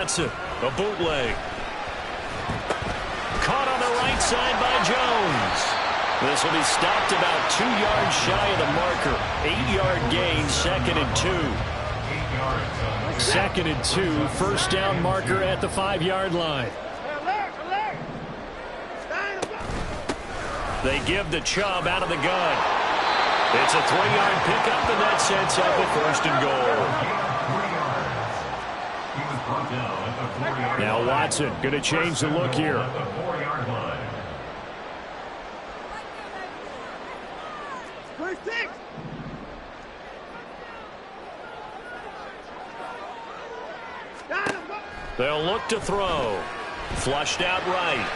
A bootleg. Caught on the right side by Jones. This will be stopped about 2 yards shy of the marker. 8-yard gain, 2nd and 2. 2nd and 2, first down marker at the 5-yard line. They give the Chubb out of the gun. It's a 3-yard pickup, and that sets up a 1st and goal. Now Watson going to change the look here. They'll look to throw. Flushed out right.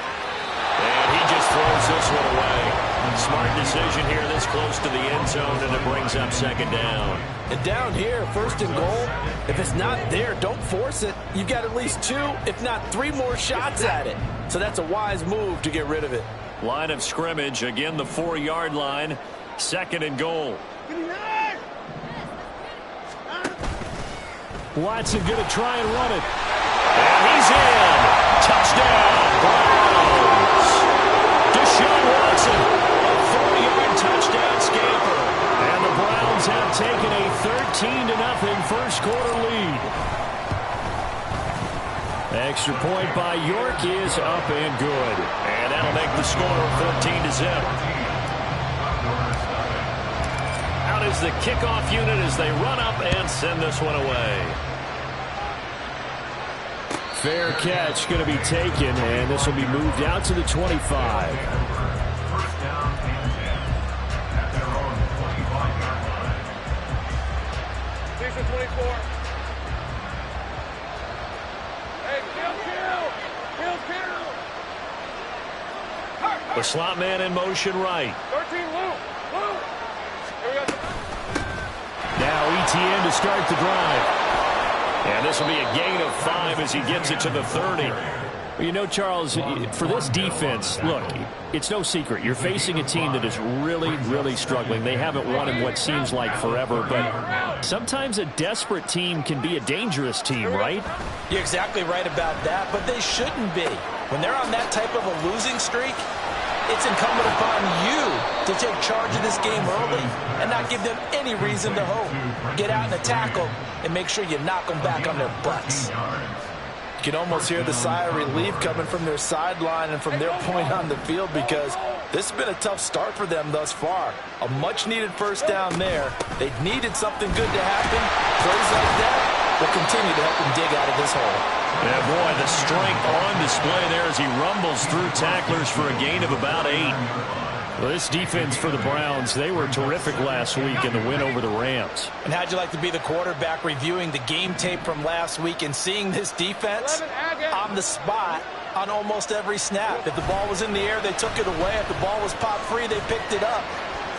And he just throws this one away. Smart decision here this close to the end zone, and it brings up 2nd down. And down here, 1st and goal, if it's not there, don't force it. You've got at least 2, if not 3 more shots at it. So that's a wise move to get rid of it. Line of scrimmage, again the 4-yard line, 2nd and goal. Watson going to try and run it. And he's in. Touchdown, Browns. Deshaun Watson, a 4-yard touchdown scamper. And the Browns have taken a 13-0 first quarter lead. Extra point by York is up and good. And that'll make the score 14-0. Out is the kickoff unit as they run up and send this one away. Fair catch going to be taken, and this will be moved out to the 25. First down and 10 at their own 25-yard line. Season 24. Hey, kill. The slot man in motion right. 13, Lou. Here we go. Now ETN to start the drive. And this will be a gain of 5 as he gets it to the 30. Well, you know, Charles, for this defense, look, it's no secret. You're facing a team that is really, really struggling. They haven't won in what seems like forever, but sometimes a desperate team can be a dangerous team, right? You're exactly right about that, but they shouldn't be. When they're on that type of a losing streak, it's incumbent upon you to take charge of this game early and not give them any reason to hope. Get out in the tackle and make sure you knock them back on their butts. You can almost hear the sigh of relief coming from their sideline and from their point on the field, because this has been a tough start for them thus far. A much-needed first down there. They needed something good to happen. Plays like that will continue to help them dig out of this hole. Yeah, boy, the strength on display there as he rumbles through tacklers for a gain of about 8. Well, this defense for the Browns, they were terrific last week in the win over the Rams. And how'd you like to be the quarterback reviewing the game tape from last week and seeing this defense on the spot on almost every snap? If the ball was in the air, they took it away. If the ball was popped free, they picked it up.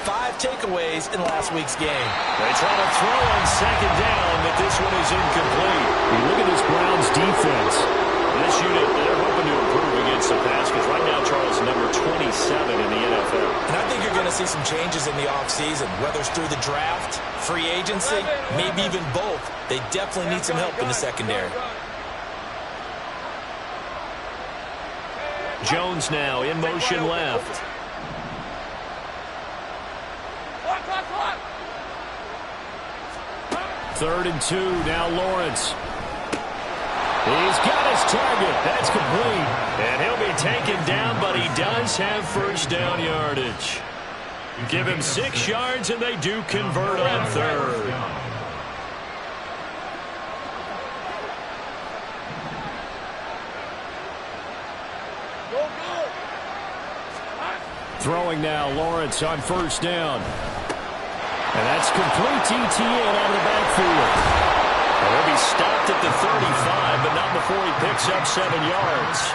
5 takeaways in last week's game. They try to throw on 2nd down, but this one is incomplete. Look at this Browns defense. This unit, they're hoping to improve against the pass, because right now, Charles, number 27 in the NFL. And I think you're going to see some changes in the offseason, whether it's through the draft, free agency, maybe even both. They definitely need some help in the secondary. Jones now in motion left. Third and 2, now Lawrence. He's got his target. That's complete. And he'll be taken down, but he does have first down yardage. Give him 6 yards, and they do convert on 3rd. Throwing now, Lawrence on first down. And that's complete to ETN out of the backfield. Well, he'll be stopped at the 35, but not before he picks up 7 yards.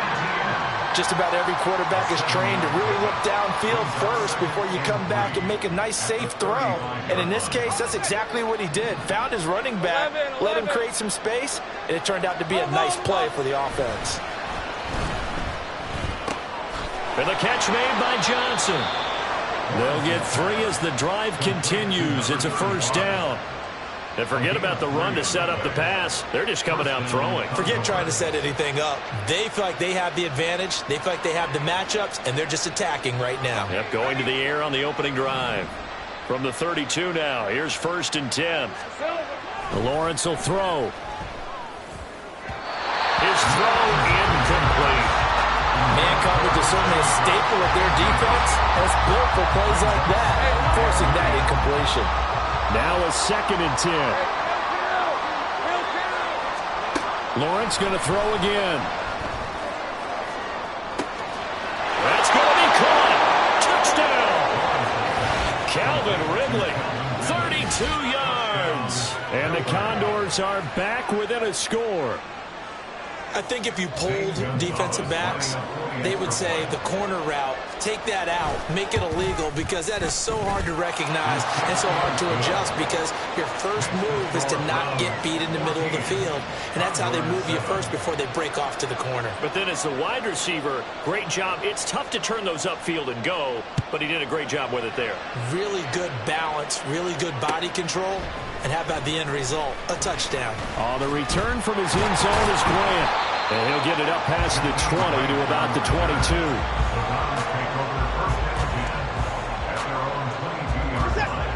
Just about every quarterback is trained to really look downfield first before you come back and make a nice, safe throw. And in this case, that's exactly what he did. Found his running back, let him create some space, and it turned out to be a nice play for the offense. And the catch made by Johnson. They'll get 3 as the drive continues. It's a first down. And forget about the run to set up the pass. They're just coming out throwing. Forget trying to set anything up. They feel like they have the advantage. They feel like they have the matchups, and they're just attacking right now. Yep, going to the air on the opening drive. From the 32 now, here's 1st and 10. Lawrence will throw. His throw incomplete. Man coverage is certainly a staple of their defense. It's built for plays like that, forcing that incompletion. Now a 2nd and 10. Lawrence going to throw again. That's going to be caught. Touchdown. Calvin Ridley, 32 yards. And the Condors are back within a score. I think if you polled defensive backs, they would say the corner route, take that out, make it illegal, because that is so hard to recognize and so hard to adjust, because your first move is to not get beat in the middle of the field, and that's how they move you first before they break off to the corner. But then as the wide receiver, great job. It's tough to turn those upfield and go, but he did a great job with it there. Really good balance, really good body control. And how about the end result? A touchdown. The return from his end zone is Grant. And he'll get it up past the 20 to about the 22.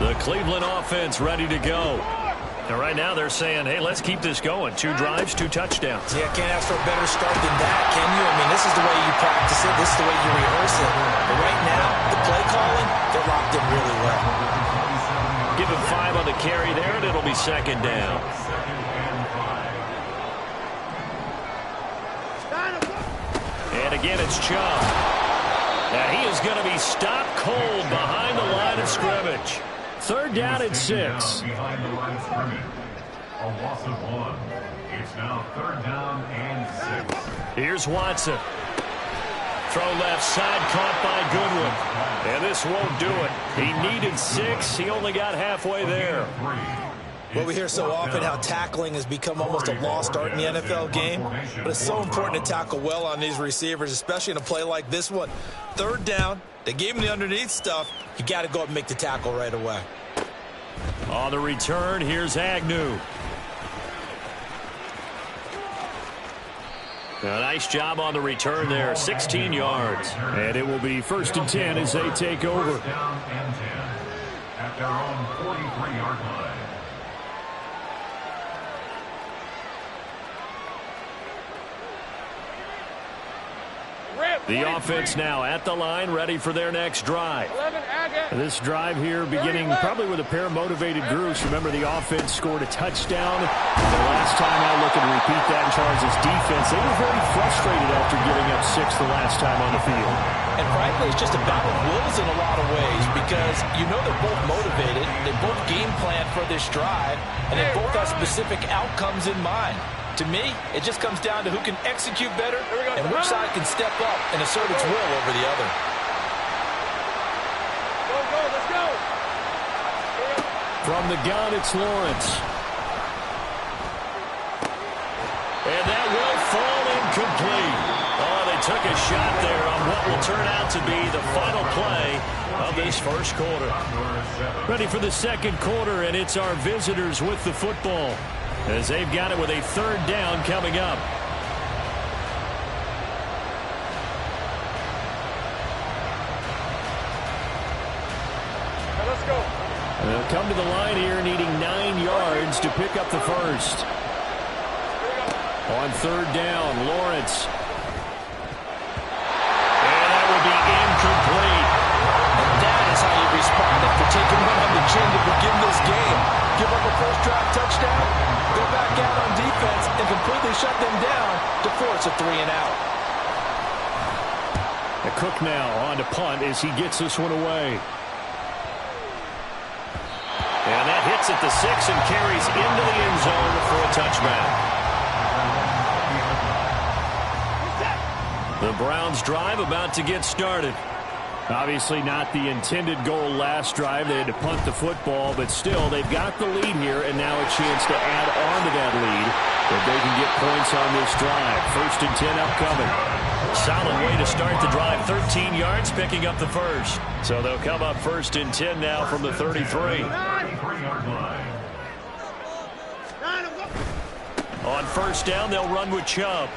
The Cleveland offense ready to go. And right now they're saying, hey, let's keep this going. 2 drives, 2 touchdowns. Yeah, can't ask for a better start than that, can you? I mean, this is the way you practice it. This is the way you rehearse it. But right now, the play calling, they're locked in really well. Give him 5 on the carry there, and it'll be 2nd down. And again, it's Chubb. Now he is going to be stopped cold behind the line of scrimmage. 3rd down and 6. Behind the line of scrimmage. A loss of 1. It's now 3rd down and 6. Here's Watson. Throw left side, caught by Goodwin. And this won't do it. He needed 6. He only got halfway there. Well, we hear so often how tackling has become almost a lost art in the NFL game. But it's so important to tackle well on these receivers, especially in a play like this one. 3rd down, they gave him the underneath stuff. You got to go up and make the tackle right away. On the return, here's Agnew. A nice job on the return there, 16 yards. And it will be 1st and 10 as they take over. 1st down and 10 at their own 43-yard line. The offense now at the line, ready for their next drive. 11, This drive here beginning probably with a pair of motivated groups. Remember, the offense scored a touchdown. The last time out, looking to repeat that in Charles' defense. They were very frustrated after giving up 6 the last time on the field. And frankly, it's just a battle of wills in a lot of ways, because you know they're both motivated. They both game plan for this drive, and they both have specific outcomes in mind. To me, it just comes down to who can execute better and which side can step up and assert its will over the other. Go, let's go. From the gun, it's Lawrence. And that will fall incomplete. Oh, they took a shot there on what will turn out to be the final play of this first quarter. Ready for the 2nd quarter, and it's our visitors with the football, as they've got it with a 3rd down coming up. Let's go. They'll come to the line here needing 9 yards to pick up the first. On 3rd down, Lawrence. And that will be incomplete. And that is how you respond after taking one on the chin to begin this game. Give up a first drive touchdown, go back out on defense, and completely shut them down to force a 3-and-out. Cook now on to punt as he gets this one away. And that hits at the 6 and carries into the end zone for a touchback. The Browns drive about to get started. Obviously not the intended goal last drive. They had to punt the football, but still they've got the lead here, and now a chance to add on to that lead if they can get points on this drive. 1st and 10 upcoming. Solid way to start the drive. 13 yards, picking up the first. So they'll come up 1st and 10 now from the 33. On first down, they'll run with Chubb.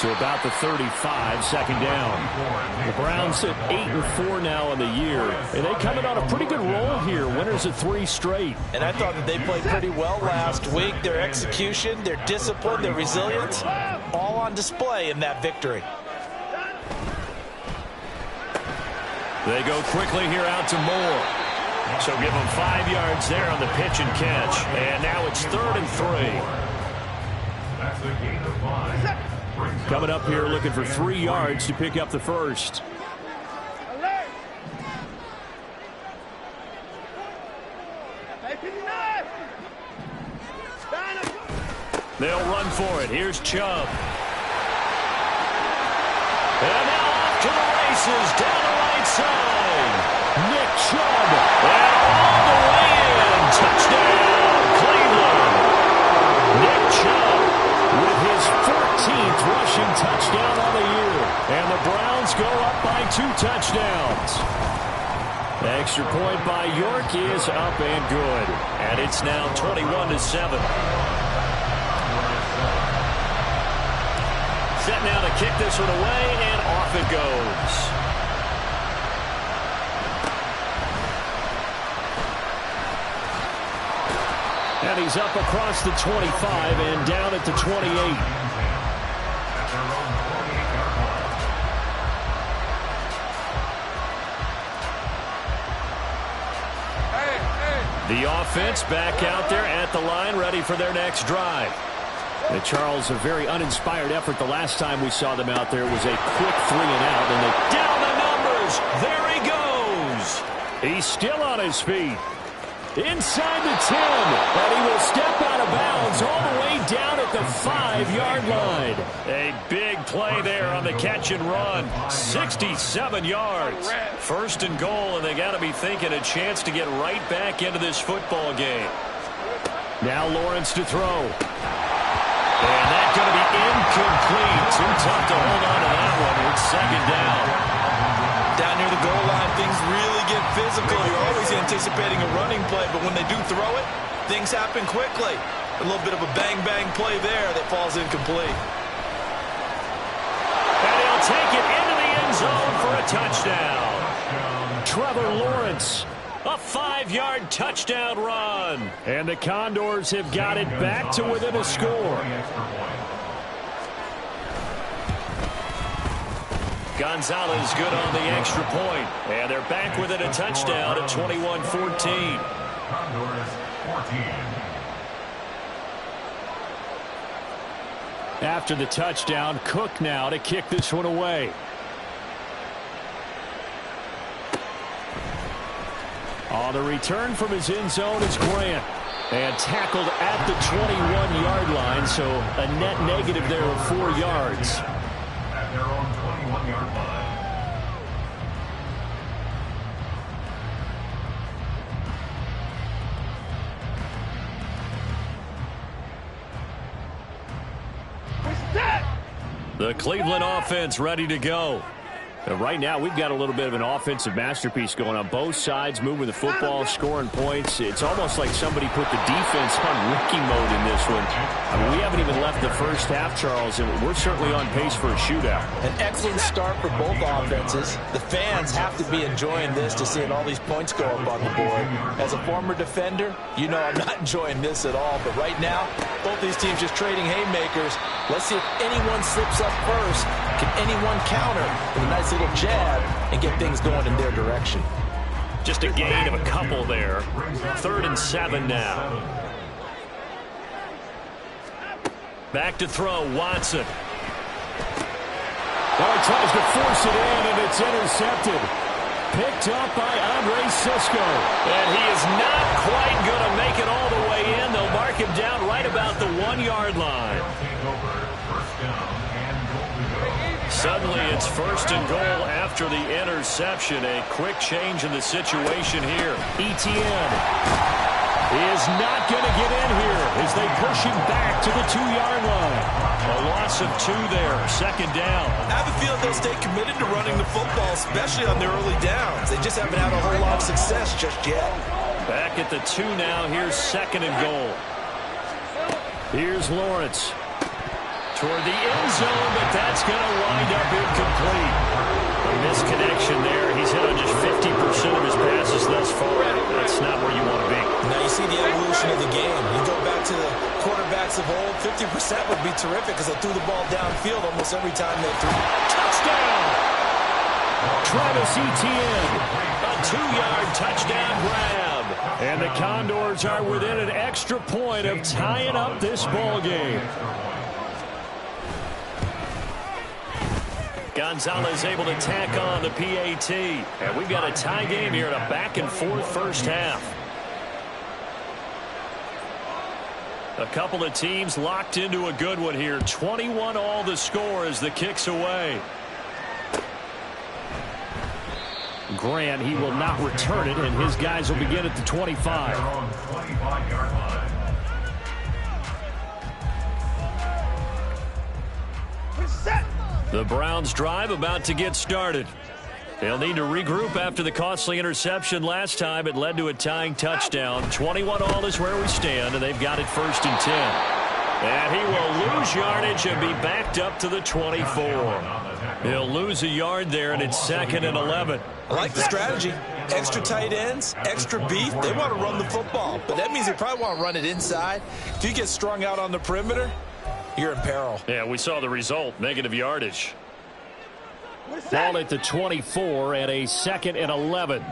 To about the 35, second down. The Browns at 8-4 now in the year, and they coming on a pretty good roll here. Winners of 3 straight. And I thought that they played pretty well last week. Their execution, their discipline, their resilience, all on display in that victory. They go quickly here out to Moore. So give them 5 yards there on the pitch and catch. And now it's 3rd and 3. That's a gain of 5. Coming up here looking for 3 yards to pick up the first. They'll run for it. Here's Chubb. And now off to the races down the right side. Nick Chubb. And all the way in. Touchdown, Cleveland. Nick Chubb with his 14th rushing touchdown on the year. And the Browns go up by 2 touchdowns. Extra point by York is up and good. And it's now 21-7. Set now to kick this one away, and off it goes. And he's up across the 25 and down at the 28. The offense back out there at the line, ready for their next drive. And Charles, a very uninspired effort the last time we saw them out there was a quick 3 and out. And they down the numbers. There he goes. He's still on his feet. Inside the 10. And he will step out of bounds all the way down at the 5-yard line. A big play there on the catch and run. 67 yards. 1st and goal, and they got to be thinking a chance to get right back into this football game. Now Lawrence to throw. And that's going to be incomplete. Too tough to hold on to that one. It's 2nd down. Down near the goal line, things really get physical. You're always anticipating a running play, but when they do throw it, things happen quickly. A little bit of a bang-bang play there that falls incomplete. And he'll take it into the end zone for a touchdown. Trevor Lawrence. A 5-yard touchdown run. And the Condors have got it back to within a score. Gonzalez good on the extra point. And they're back within a touchdown at 21-14. Condors 14. After the touchdown, Cook now to kick this one away. On the return from his end zone is Grant. And tackled at the 21-yard line, so a net negative there of 4 yards. At their own 21-yard line. The Cleveland offense ready to go. And right now, we've got a little bit of an offensive masterpiece going on both sides, moving the football, scoring points. It's almost like somebody put the defense on rookie mode in this one. I mean, we haven't even left the first half, Charles, and we're certainly on pace for a shootout. An excellent start for both offenses. The fans have to be enjoying this to seeing all these points go up on the board. As a former defender, you know I'm not enjoying this at all. But right now, both these teams just trading haymakers. Let's see if anyone slips up first. Can anyone counter with a nice little jab and get things going in their direction? Just a gain of a couple there. 3rd and 7 now. Back to throw, Watson. Now he tries to force it in, and it's intercepted. Picked up by Andre Cisco. And he is not quite going to make it all the way in. They'll mark him down right about the 1-yard line. Suddenly it's 1st and goal after the interception. A quick change in the situation here. Etienne is not going to get in here as they push him back to the 2-yard line. A loss of 2 there, 2nd down. I have a feeling they'll stay committed to running the football, especially on their early downs. They just haven't had a whole lot of success just yet. Back at the 2 now. Here's 2nd and goal. Here's Lawrence. Toward the end zone, but that's going to wind up incomplete. A misconnection there. He's hit on just 50% of his passes thus far. That's not where you want to be. Now you see the evolution of the game. You go back to the quarterbacks of old, 50% would be terrific because they threw the ball downfield almost every time they threw. Touchdown! Travis Etienne, a 2-yard touchdown grab. And the Condors are within an extra point of tying up this ball game. Gonzalez able to tack on the PAT. And we've got a tie game here in a back-and-forth first half. A couple of teams locked into a good one here. 21-all the score as the kick's away. Grant, he will not return it, and his guys will begin at the 25. The Browns drive about to get started. They'll need to regroup after the costly interception last time. It led to a tying touchdown. 21-all is where we stand, and they've got it 1st and 10. And he will lose yardage and be backed up to the 24. He'll lose a yard there, and it's 2nd and 11. I like the strategy. Extra tight ends, extra beef. They want to run the football, but that means they probably want to run it inside. If you get strung out on the perimeter, you're in peril. Yeah, we saw the result, negative yardage. Ball at the 24 and a 2nd and 11.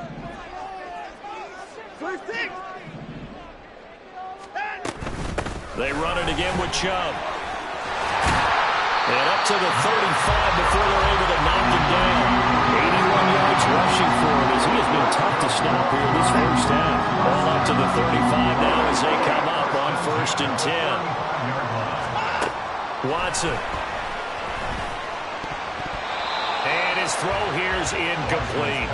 They run it again with Chubb. And up to the 35 before they're able to knock him down. 81 yards rushing for him as he has been tough to stop here this first half. Ball up to the 35 now as they come up on 1st and 10. Watson. And his throw here is incomplete.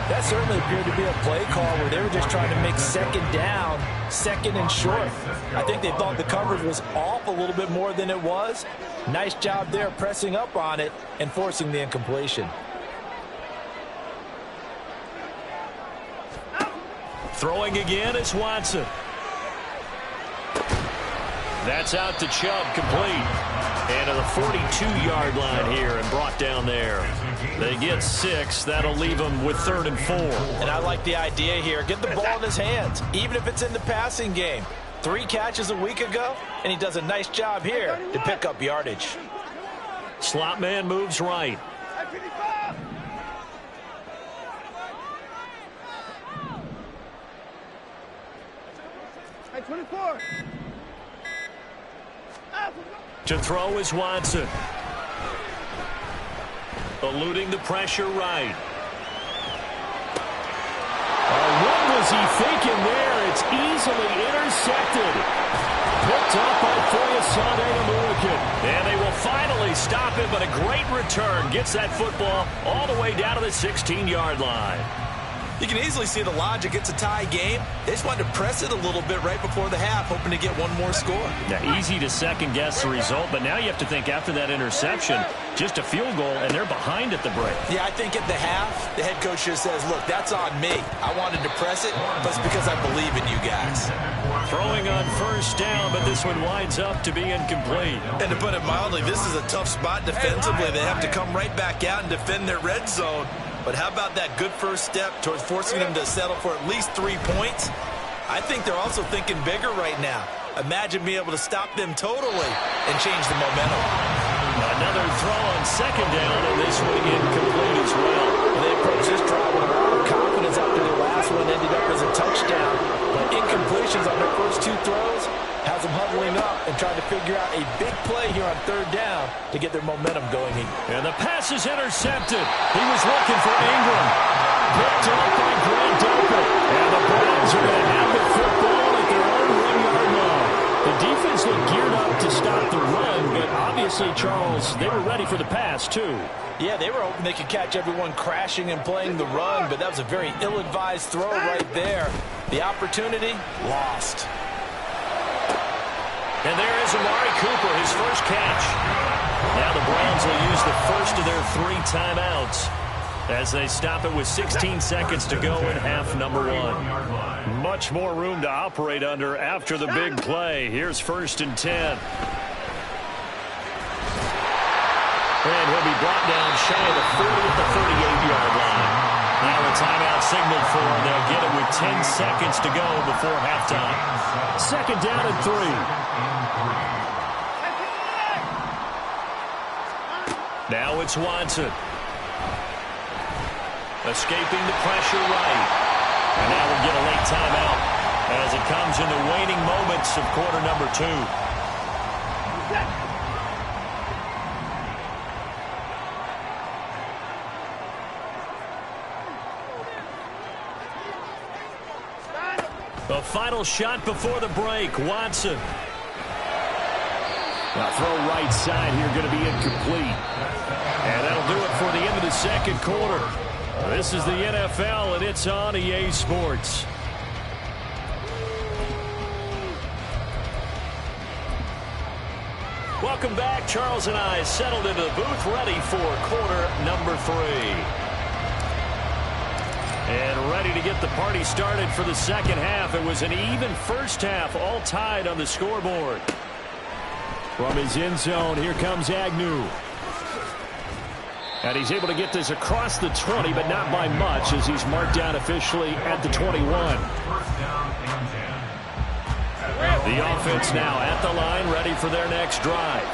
That certainly appeared to be a play call where they were just trying to make 2nd down, 2nd and short. I think they thought the coverage was off a little bit more than it was. Nice job there pressing up on it and forcing the incompletion. Throwing again is Watson. That's out to Chubb, complete. And to the 42-yard line here and brought down there. They get 6. That'll leave them with 3rd and 4. And I like the idea here. Get the ball in his hands, even if it's in the passing game. 3 catches a week ago, and he does a nice job here to pick up yardage. Slot man moves right. Hey, 24. To throw is Watson. Eluding the pressure right. What was he thinking there? It's easily intercepted. Picked up by Foyesade Oluokun. And they will finally stop it, but a great return. Gets that football all the way down to the 16-yard line. You can easily see the logic. It's a tie game. They just wanted to press it a little bit right before the half, hoping to get one more score. Yeah, easy to second-guess the result, but now you have to think after that interception, just a field goal, and they're behind at the break. Yeah, I think at the half, the head coach just says, look, that's on me. I wanted to press it, but it's because I believe in you guys. Throwing on 1st down, but this one winds up to be incomplete. And to put it mildly, this is a tough spot defensively. They have to come right back out and defend their red zone. But how about that good first step towards forcing them to settle for at least 3 points? I think they're also thinking bigger right now. Imagine being able to stop them totally and change the momentum. Another throw on 2nd down, and this one incomplete as well. They approached this drive with a lot of confidence after their last one ended up as a touchdown. But incompletions on their first 2 throws has them huddling up and trying to figure out a big play here on 3rd down to get their momentum going. And the pass is intercepted. He was looking for Ingram. Picked up by Grant Delpit. And the Browns are going to have the football at their own 1-yard line. The defense looked geared up to stop the run, but obviously, Charles, they were ready for the pass, too. Yeah, they were hoping they could catch everyone crashing and playing the run, but that was a very ill-advised throw right there. The opportunity, lost. And there is Amari Cooper, his first catch. Now the Browns will use the first of their 3 timeouts. as they stop it with 16 seconds to go in half number one. Much more room to operate under after the big play. Here's 1st and 10. And he'll be brought down shy of the 40 at the 38-yard line. Now a timeout signaled for him. They'll get it with 10 seconds to go before halftime. 2nd down and 3. Now it's Watson. Escaping the pressure right. And now we'll get a late timeout as it comes in the waning moments of quarter number 2. The final shot before the break. Watson. Now throw right side here going to be incomplete. And that'll do it for the end of the second quarter. This is the NFL, and it's on EA Sports. Welcome back. Charles and I settled into the booth, ready for quarter number 3. And ready to get the party started for the second half. It was an even first half, all tied on the scoreboard. From his end zone, here comes Agnew. And he's able to get this across the 20, but not by much, as he's marked down officially at the 21. The offense now at the line, ready for their next drive.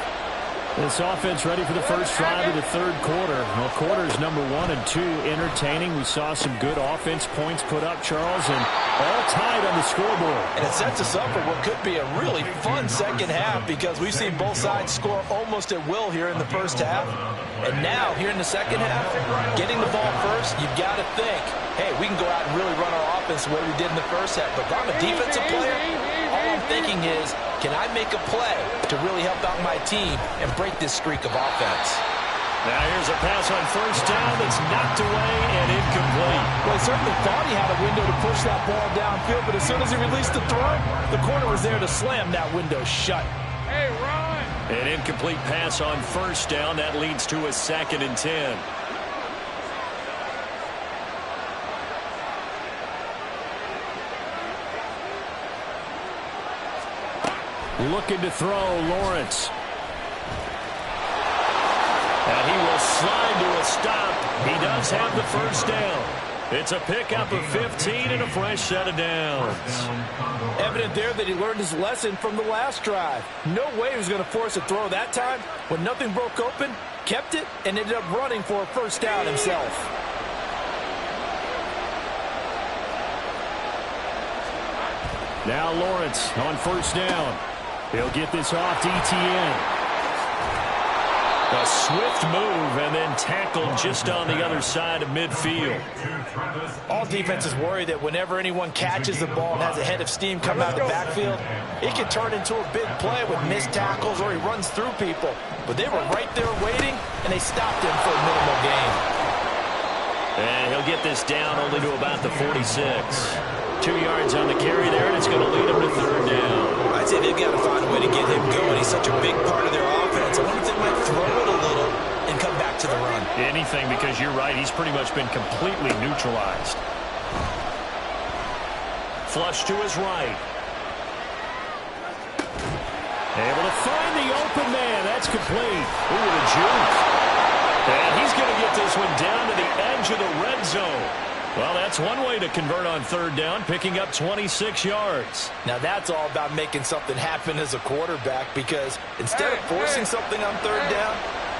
This offense ready for the first drive of the third quarter. Well, quarters number 1 and 2 entertaining. We saw some good offense points put up, Charles, and all tied on the scoreboard. And it sets us up for what could be a really fun second half, because we've seen both sides score almost at will here in the first half. And now, here in the second half, getting the ball first, you've got to think, hey, we can go out and really run our offense the way we did in the first half. But if I'm a defensive player, all I'm thinking is, can I make a play to really help out my team and break this streak of offense? Now here's a pass on first down that's knocked away and incomplete. Well, he certainly thought he had a window to push that ball downfield, but as soon as he released the throw, the corner was there to slam that window shut. Hey, Ron! An incomplete pass on first down. That leads to a 2nd and 10. Looking to throw, Lawrence. And he will slide to a stop. He does have the first down. It's a pickup of 15 and a fresh set of downs. Evident there that he learned his lesson from the last drive. No way he was going to force a throw that time. When nothing broke open, kept it, and ended up running for a first down himself. Now Lawrence on first down. He'll get this off to ETN. A swift move and then tackled just on the other side of midfield. All defenses worry that whenever anyone catches the ball and has a head of steam come out of the backfield, it can turn into a big play with missed tackles or he runs through people. But they were right there waiting, and they stopped him for a minimal gain. And he'll get this down only to about the 46. 2 yards on the carry there, and it's going to lead him to third down. I'd say they've got to find a way to get him going. He's such a big part of their offense. I wonder if they might throw it a little and come back to the run. Anything, because you're right. He's pretty much been completely neutralized. Flush to his right. Able to find the open man. That's complete. Ooh, the juke. And he's going to get this one down to the edge of the red zone. Well, that's one way to convert on third down, picking up 26 yards. Now, that's all about making something happen as a quarterback, because instead of forcing something on third down,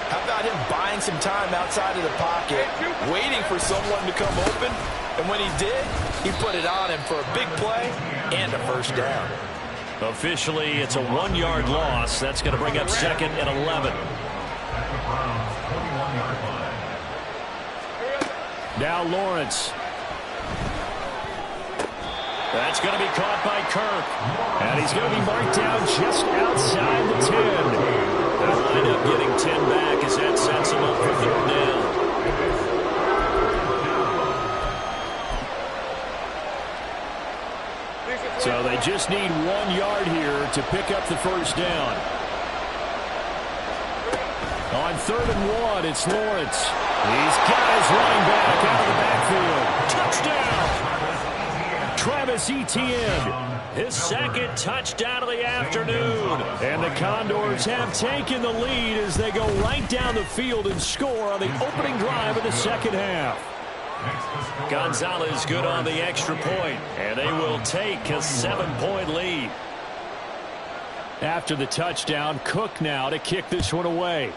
how about him buying some time outside of the pocket, waiting for someone to come open, and when he did, he put it on him for a big play and a first down. Officially, it's a 1-yard loss. That's going to bring up 2nd and 11. Now Lawrence. That's going to be caught by Kirk. And he's going to be marked down just outside the 10. They'll wind up getting 10 back as that sets him up for third down. So they just need 1 yard here to pick up the first down. On 3rd and 1, it's Lawrence. He's got his running back out of the backfield. Touchdown! Travis Etienne, his second touchdown of the afternoon. And the Condors have taken the lead as they go right down the field and score on the opening drive of the second half. Gonzalez good on the extra point, and they will take a 7-point lead. After the touchdown, Cook now to kick this one away.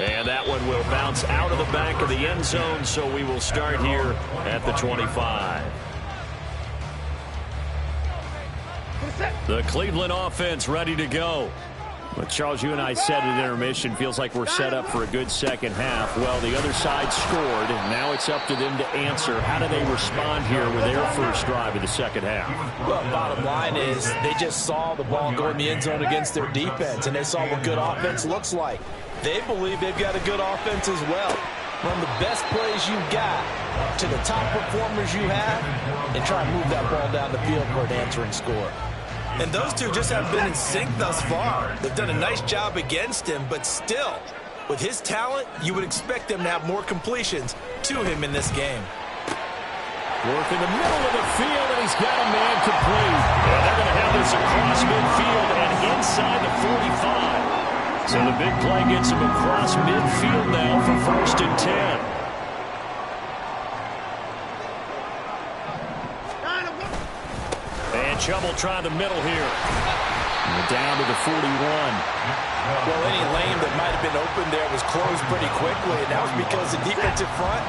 And that one will bounce out of the back of the end zone, so we will start here at the 25. The Cleveland offense ready to go. But Charles, you and I said at intermission, feels like we're set up for a good second half. Well, the other side scored, and now it's up to them to answer. How do they respond here with their first drive of the second half? Well, bottom line is they just saw the ball go in the end zone against their defense, and they saw what good offense looks like. They believe they've got a good offense as well. Run the best plays you've got to the top performers you have, and try and move that ball down the field for an answering score. And those two just haven't been in sync thus far. They've done a nice job against him, but still, with his talent, you would expect them to have more completions to him in this game. Work in the middle of the field, and he's got a man complete. And they're going to have this across midfield and inside the 45. So the big play gets him across midfield now for 1st and 10. And Chubb try the middle here. And down to the 41. Well, any lane that might have been open there was closed pretty quickly, and that was because the defensive front,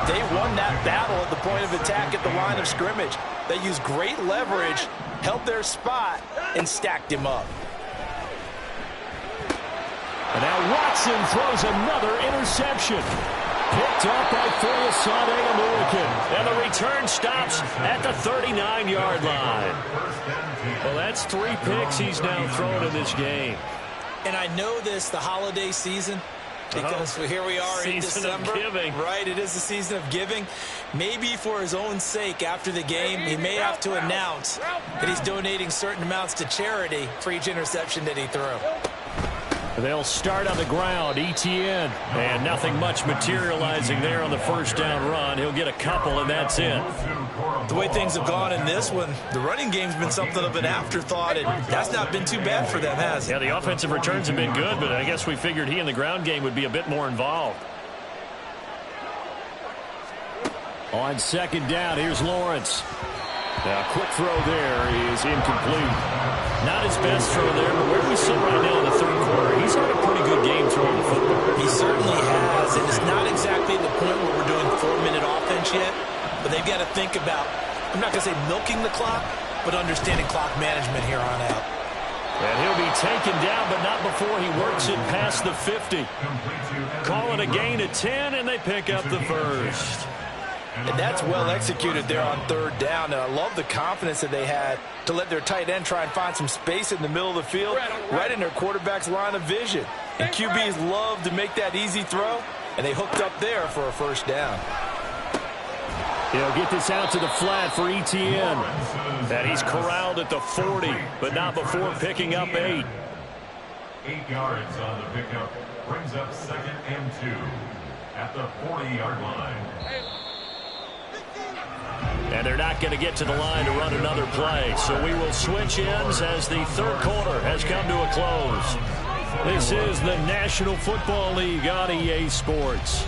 they won that battle at the point of attack at the line of scrimmage. They used great leverage, held their spot, and stacked him up. And now Watson throws another interception. Picked up by Foyesade American. And the return stops at the 39-yard line. Well, that's 3 picks he's now thrown in this game. And I know this, the holiday season, because here we are in December. Season of giving. Right, it is the season of giving. Maybe for his own sake after the game, he may have to announce that he's donating certain amounts to charity for each interception that he threw. They'll start on the ground, Etienne. And nothing much materializing there on the first down run. He'll get a couple, and that's it. The way things have gone in this one, the running game's been something of an afterthought, and that's not been too bad for them, has it? Yeah, the offensive returns have been good, but I guess we figured he in the ground game would be a bit more involved. On 2nd down, here's Lawrence. Now, quick throw there is incomplete. Not his best throw there, but where we sit right now in the 3rd quarter, he's had a pretty good game throwing the football. He certainly has, and it's not exactly the point where we're doing 4-minute offense yet, but they've got to think about, I'm not going to say milking the clock, but understanding clock management here on out. And he'll be taken down, but not before he works it past the 50. Call it a gain of 10, and they pick up the first. And that's well executed there on 3rd down. And I love the confidence that they had to let their tight end try and find some space in the middle of the field, right in their quarterback's line of vision. And QBs love to make that easy throw, and they hooked up there for a first down. He'll get this out to the flat for Etienne. And he's corralled at the 40, but not before picking up 8. 8 yards on the pickup. Brings up 2nd and 2 at the 40-yard line. And they're not going to get to the line to run another play. So we will switch ends as the 3rd quarter has come to a close. This is the National Football League on EA Sports.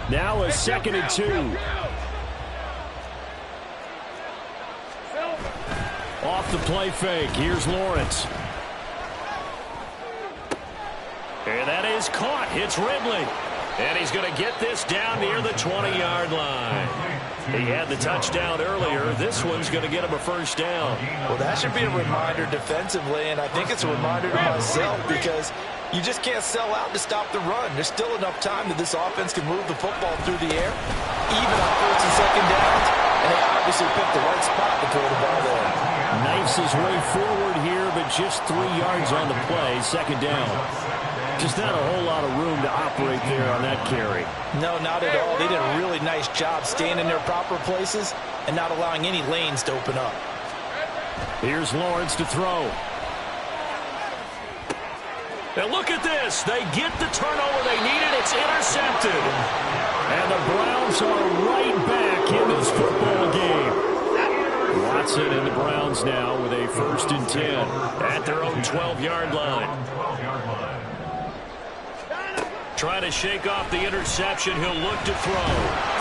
Now a 2nd and 2. Off the play fake. Here's Lawrence. And that is caught. It's Ridley. And he's going to get this down near the 20-yard line. He had the touchdown earlier. This one's going to get him a first down. Well, that should be a reminder defensively, and I think it's a reminder to myself because you just can't sell out to stop the run. There's still enough time that this offense can move the football through the air, even on 1st and 2nd downs, and they obviously picked the right spot to throw the ball there. knifes his way forward here, but just 3 yards on the play. Second down. Just not a whole lot of room to operate there on that carry. No, not at all. They did a really nice job staying in their proper places and not allowing any lanes to open up. Here's Lawrence to throw. And look at this. They get the turnover they needed. It's intercepted. And the Browns are right back in this football game. Watson and the Browns now with a 1st and 10 at their own 12-yard line. Trying to shake off the interception. He'll look to throw.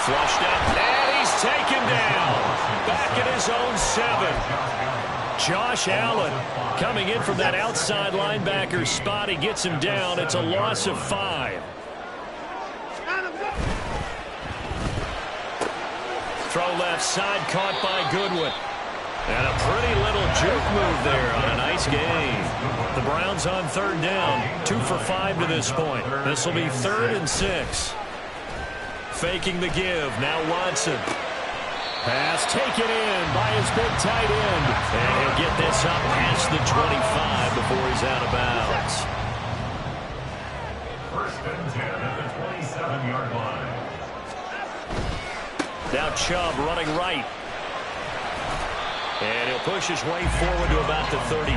Flushed out. And he's taken down. Back at his own 7. Josh Allen coming in from that outside linebacker spot. He gets him down. It's a loss of 5. Throw left side, caught by Goodwin. And a pretty little juke move there on a nice gain. The Browns on 3rd down. 2 for 5 to this point. This will be 3rd and 6. Faking the give. Now Watson. Pass taken in by his big tight end. And he'll get this up past the 25 before he's out of bounds. 1st and 10 at the 27-yard line. Now Chubb running right. And he'll push his way forward to about the 32.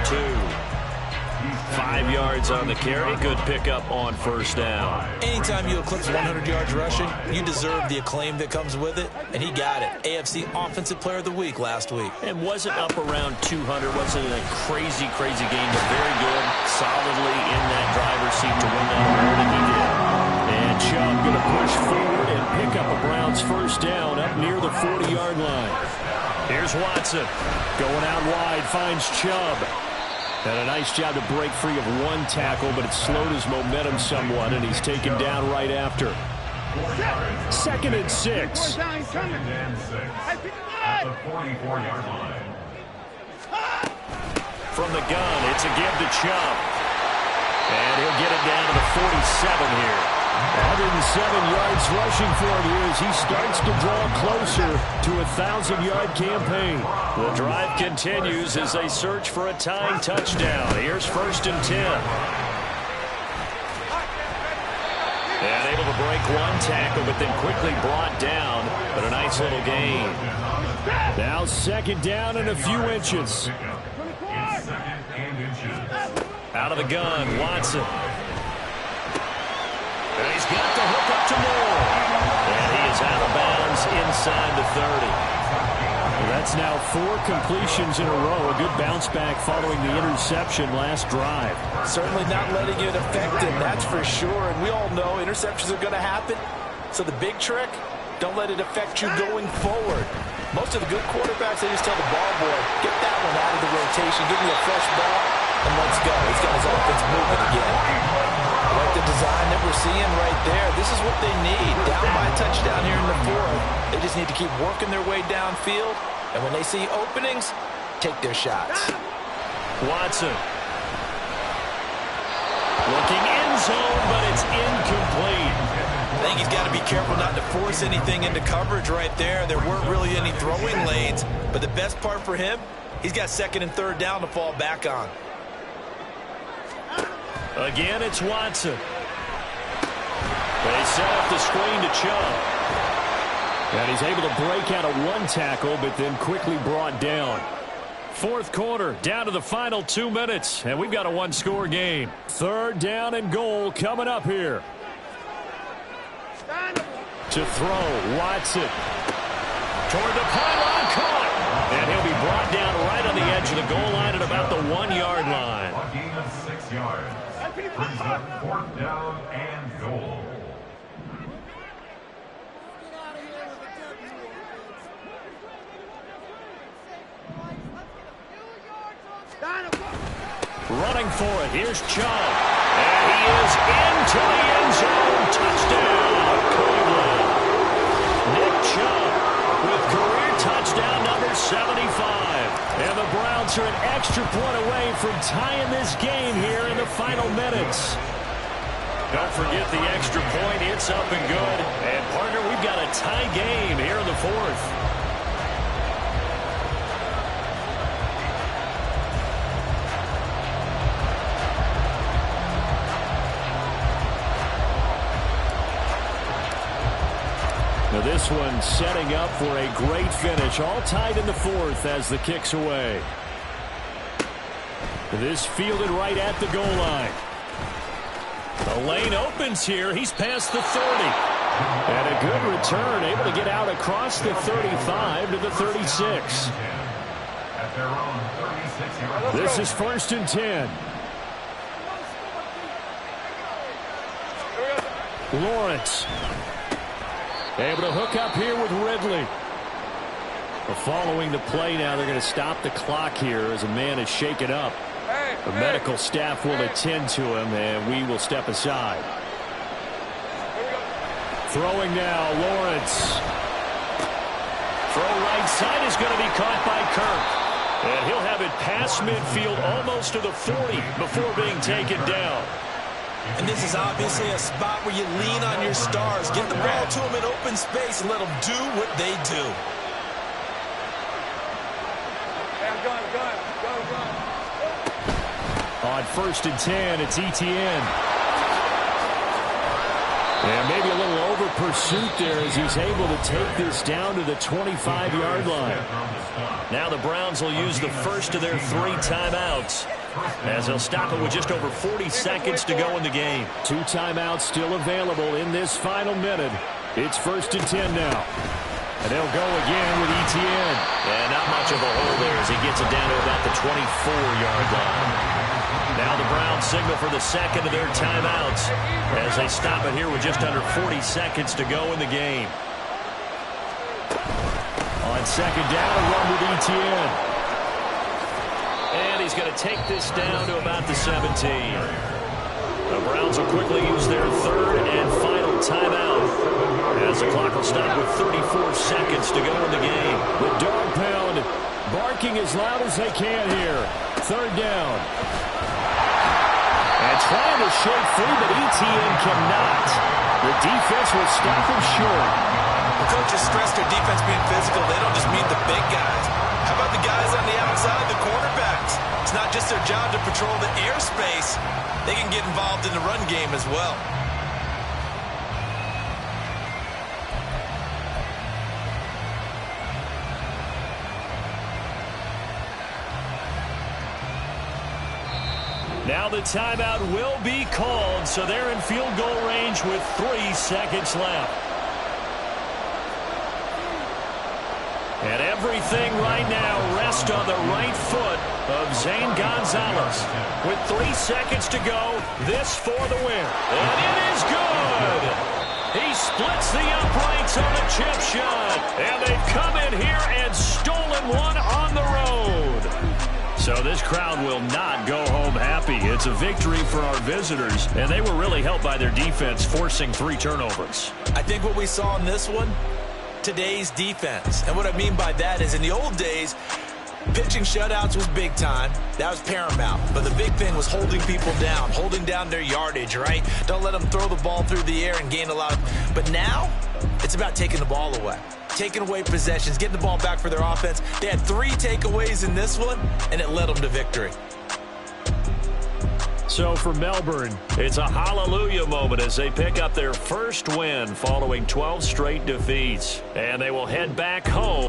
5 yards on the carry. Good pickup on 1st down. Anytime you eclipse 100 yards rushing, you deserve the acclaim that comes with it, and he got it. AFC Offensive Player of the Week last week. And wasn't up around 200. Wasn't a crazy game, but very good. Solidly in that driver's seat to win that award, and he did. And Chubb going to push forward and pick up a Browns 1st down up near the 40-yard line. Here's Watson. Going out wide, finds Chubb. And a nice job to break free of 1 tackle, but it slowed his momentum somewhat, and he's taken down right after. 2nd and 6. 2nd and 6 at the 44-yard line. From the gun, it's a give to Chubb. And he'll get it down to the 47 here. 107 yards rushing for him here as he starts to draw closer to a 1,000-yard campaign. The drive continues as they search for a tying touchdown. Here's 1st and 10. And able to break 1 tackle, but then quickly brought down. But a nice little gain. Now 2nd down and a few inches. Out of the gun, Watson. And he's got the hook up to Moore. And he is out of bounds inside the 30. Well, that's now 4 completions in a row. A good bounce back following the interception last drive. Certainly not letting it affect him, that's for sure. And we all know interceptions are going to happen. So the big trick, don't let it affect you going forward. Most of the good quarterbacks, they just tell the ball boy, get that one out of the rotation, give me a fresh ball, and let's go. He's got his offense moving again. Like the design that we're seeing right there, this is what they need. Down by a touchdown here in the 4th. They just need to keep working their way downfield, and when they see openings, take their shots. Watson. Looking end zone, but it's incomplete. I think he's got to be careful not to force anything into coverage right there. There weren't really any throwing lanes, but the best part for him, he's got 2nd and 3rd down to fall back on. Again, it's Watson. They set up the screen to Chubb. And he's able to break out of 1 tackle, but then quickly brought down. 4th quarter, down to the final 2 minutes, and we've got a 1-score game. 3rd down and goal coming up here. To throw, Watson. Toward the pylon, caught. And he'll be brought down right on the edge of the goal line at about the 1-yard line. A gain of 6 yards. Brings up 4th down and goal. Running for it. Here's Chubb. And he is into the end zone. Touchdown, Cleveland. Nick Chubb with career touchdown number 75. And the Browns are an extra point away from tying this game here in the final minutes. Don't forget the extra point. It's up and good. And, partner, we've got a tie game here in the 4th. this one setting up for a great finish. All tied in the fourth as the kick's away. This fielded right at the goal line. The lane opens here. He's past the 30. And a good return, able to get out across the 35 to the 36. This is 1st and 10. Lawrence able to hook up here with Ridley. Following the play now, they're going to stop the clock here as a man is shaken up. The medical staff will attend to him, and we will step aside. Throwing now, Lawrence. Throw right side is going to be caught by Kirk. And he'll have it past midfield almost to the 40 before being taken down. And this is obviously a spot where you lean on your stars. Get the ball to them in open space and let them do what they do. On 1st and 10, it's Etienne. And maybe a little over pursuit there as he's able to take this down to the 25-yard line. Now the Browns will use the first of their 3 timeouts as they'll stop it with just over 40 seconds to go in the game. 2 timeouts still available in this final minute. It's 1st and 10 now. And they'll go again with Etienne. And not much of a hole there as he gets it down to about the 24-yard line. Now the Browns signal for the second of their timeouts as they stop it here with just under 40 seconds to go in the game. On 2nd down, a run with Etienne. And he's going to take this down to about the 17. The Browns will quickly use their 3rd and final timeout as the clock will stop with 34 seconds to go in the game. The dog pound barking as loud as they can here. 3rd down. And trying to shake free, but Etienne cannot. The defense will stop him short. The coaches stress their defense being physical. They don't just mean the big guys. How about the guys on the outside, the quarterbacks? It's not just their job to patrol the airspace. They can get involved in the run game as well. Now the timeout will be called, so they're in field goal range with 3 seconds left. And everything right now rests on the right foot of Zane Gonzalez. With 3 seconds to go, this for the win. And it is good! He splits the uprights on a chip shot. And they've come in here and stolen one on the road. So this crowd will not go home happy. It's a victory for our visitors, and they were really helped by their defense forcing 3 turnovers. I think what we saw in this one, today's defense. And what I mean by that is in the old days, pitching shutouts was big time. That was paramount. But the big thing was holding people down, holding down their yardage, right? Don't let them throw the ball through the air and gain a lot. But now, it's about taking the ball away. Taking away possessions, getting the ball back for their offense. They had 3 takeaways in this one, and it led them to victory. So for Melbourne, it's a hallelujah moment as they pick up their first win following 12 straight defeats. And they will head back home